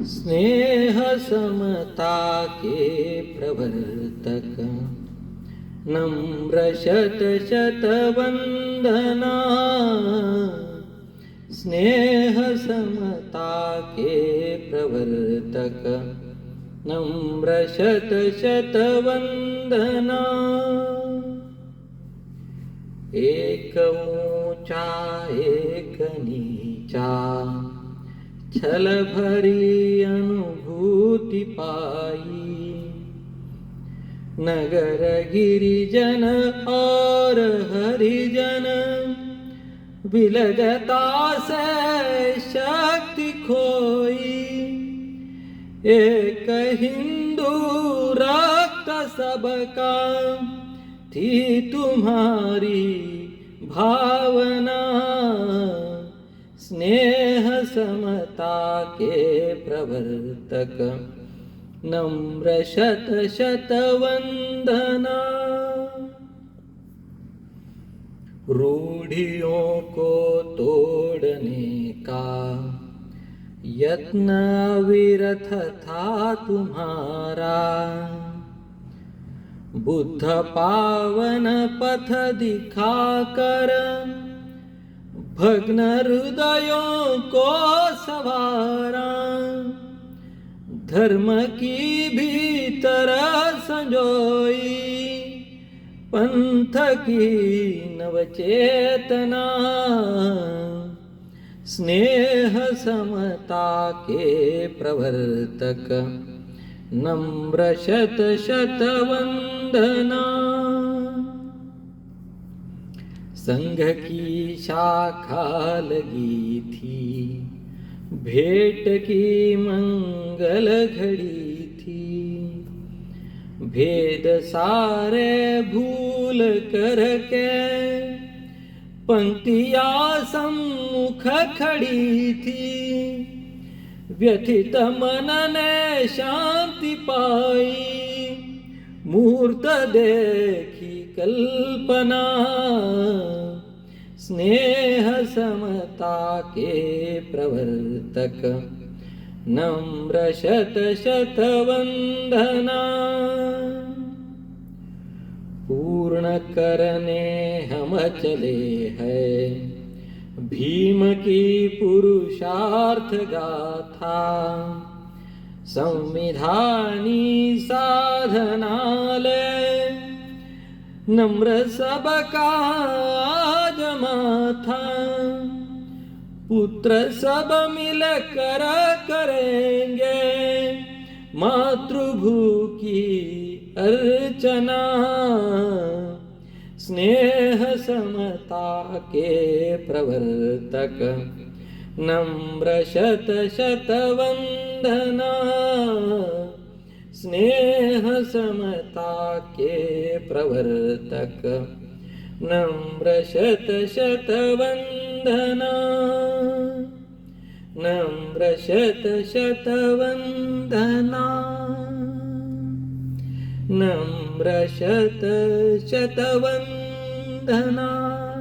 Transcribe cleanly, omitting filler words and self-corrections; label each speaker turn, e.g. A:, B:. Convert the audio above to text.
A: स्नेह समता के प्रवर्तक नम्र शत शत वंदना। स्नेह समता के प्रवर्तक नम्र शत शत वंदना। एक ऊंचा एक नीचा छल भरी अनुभूति पाई। नगर गिरिजन और हरिजन विलगता से शक्ति खोई। एक हिंदू रक्त सबका थी तुम्हारी भावना। स्नेह समता के प्रवर्तक नम्र शत शत वंदना। रूढ़ियों को तोड़ने का यत्न अविरत था तुम्हारा। बुद्ध पावन पथ दिखाकर भग्न हृदयों को सवारा। धर्म की भीतर संजोई पंथ की नवचेतना। स्नेह समता के प्रवर्तक नम्र शत शत वंदना। संघ की शाखा लगी थी, भेंट की मंगल घड़ी थी। भेद सारे भूल करके पंक्तियाँ सम्मुख खड़ी थी। व्यथित मन ने शांति पाई, मूर्त देखी कल्पना। स्नेह समता के प्रवर्तक नम्र शत शत वंदना। पूर्ण करने हम चले हैं भीम की पुरुषार्थ गाथा। संविधानी साधनालय नम्र सबका माथा। पुत्र सब मिलकर करेंगे मातृभू की अर्चना। स्नेह समता के प्रवर्तक नम्र शत शत वंदना। स्नेह समता के प्रवर्तक नम्र शत शत वंदना। नम्र शत शत वंदना। नम्र शत शत वंदना।